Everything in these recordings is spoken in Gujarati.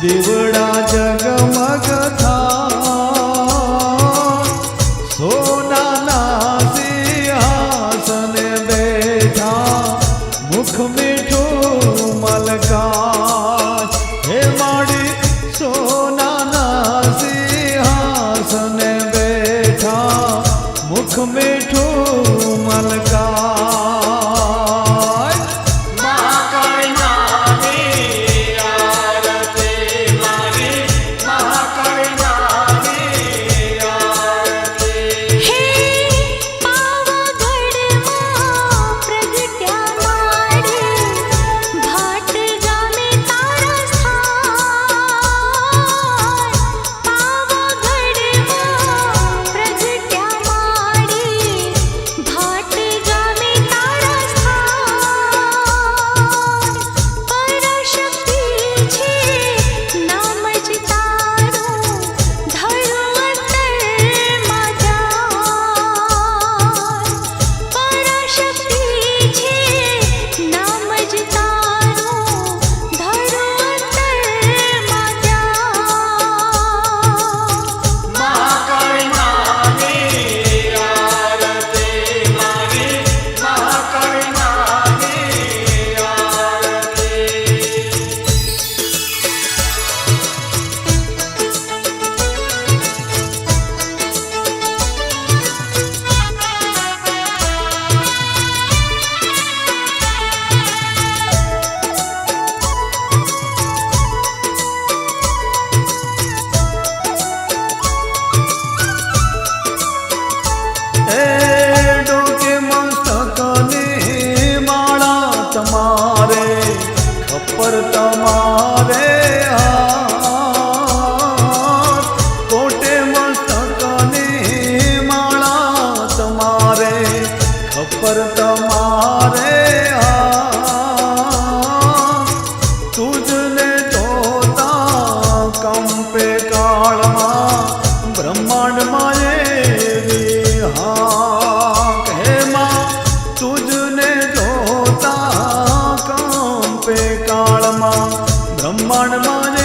દીવડા જગમગ થા સોનાના સિંહાસને બેઠા મુખ મીઠું મલકા હે માડી સોનાના સિંહાસને બેઠા મુખ મીઠું મલકા पर तमारे हाथ कोटे मस्तकनी माला तमारे खपर तमारे हाथ तुझने जोता कंपे काळमा ब्रह्मांड माये हाथ हे मां तुझने जोता कंपे काळमा ब्रह्मांड माने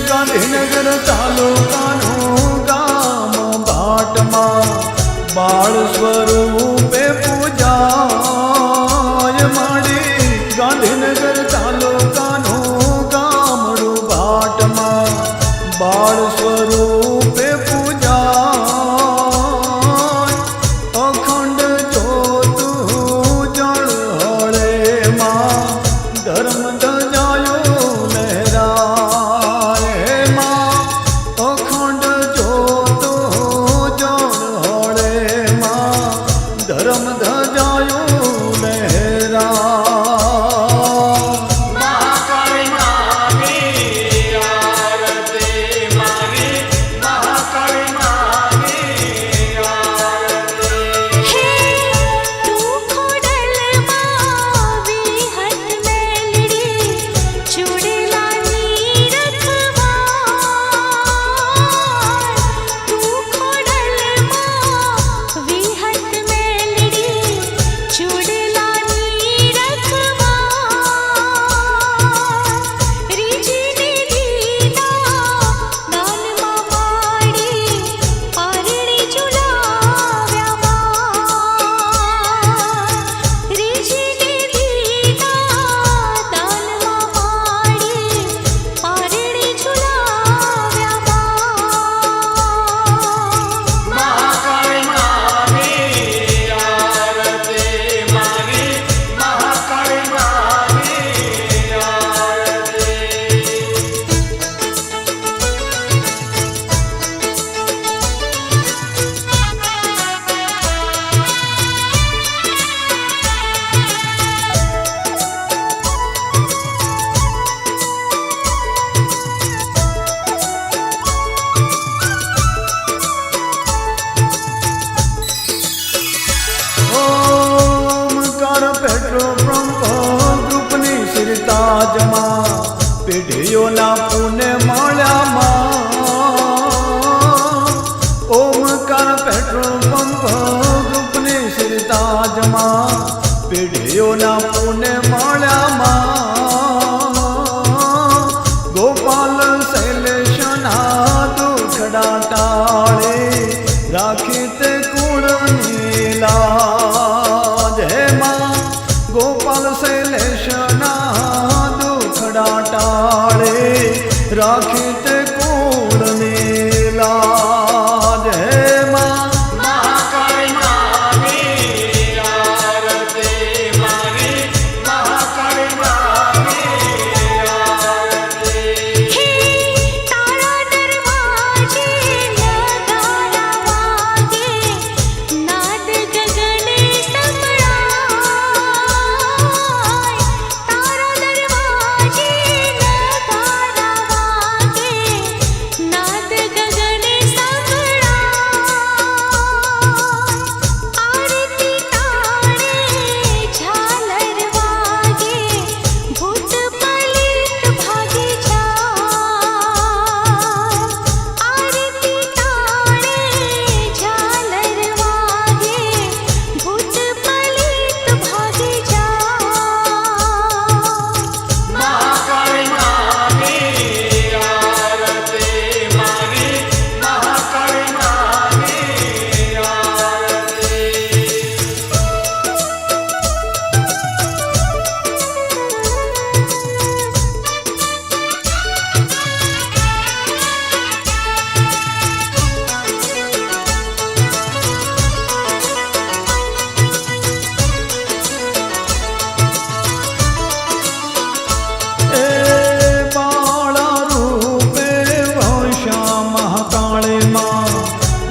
ગાંધીનગર તાલુકાનું ગામ ભાટમાં બાળ સ્વરૂપે પૂજાય માડી ગાંધીનગર તાલુકાનું ગામડું ભાટમાં બાળ સ્વરૂપે પૂજાય અખંડ જોતું જળ હળે માં ધર્મ ધજાયો લહેરાય અખંડ જોતો જળ હળે માં ધર્મ ધજાયો લહેરા મા ગોપાલ શૈલેષના દુખડા ટાળે રાખી તે કુળની લાજ. હે માં ગોપાલ શૈલેષના દુખડા ટાળે રાખી તે કુળની લાજ. હે માં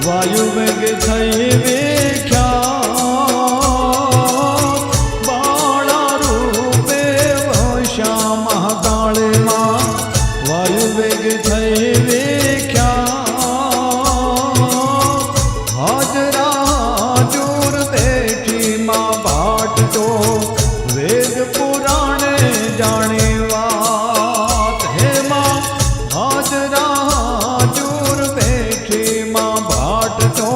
વાયુ વેગ થઈ વિખ્યાત. બાળા રૂપે વશા મહાકાળીમાં વાયુ વેગ થઈ વિખ્યાત. હાજરા જોર બેઠી માં ભાટતો વેદ પુરાણે જાણી વાત. હે માં હાજરા જોર બેઠી માં ભાટતો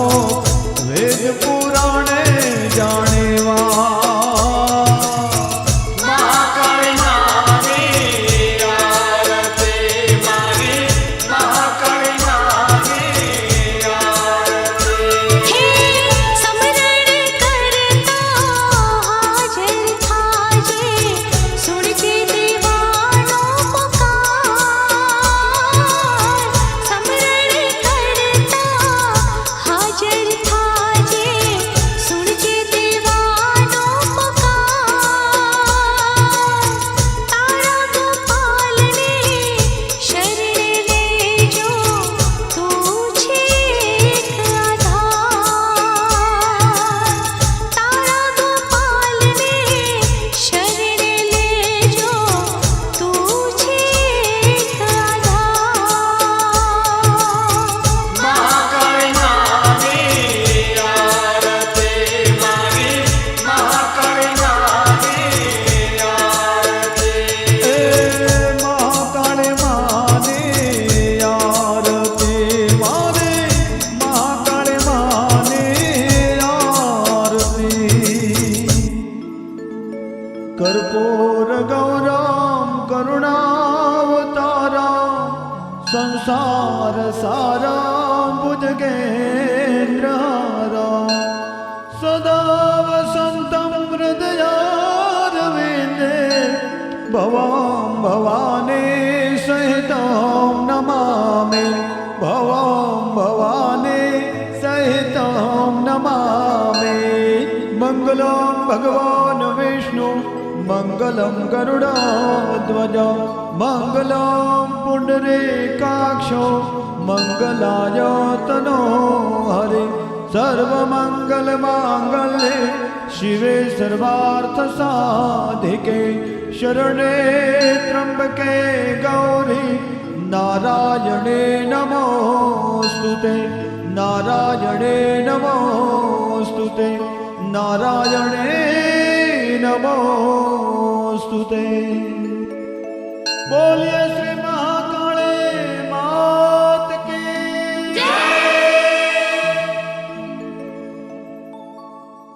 વેદ પુરાણે જાણેવા. कर्पूर गौरम करुणावतारा संसार सारा भुजगेन्द्रहारा सदा वसन्तं हृदयारविन्दे भवां भवानी सहितं नमामि भवां भवानी सहितं नमामि मंगलं भगवान् विष्णु मंगलं गरुडाध्वज मंगलं पुंडरीकाक्षो मंगलाय तनो हरि सर्वमंगलमांगल्ये शिवे सर्वार्थसाधिके शरणे त्र्यंबके गौरी नारायणे नमोस्तुते नारायणे नमोस्तुते नारायणे नमोस्तुते। बोलिए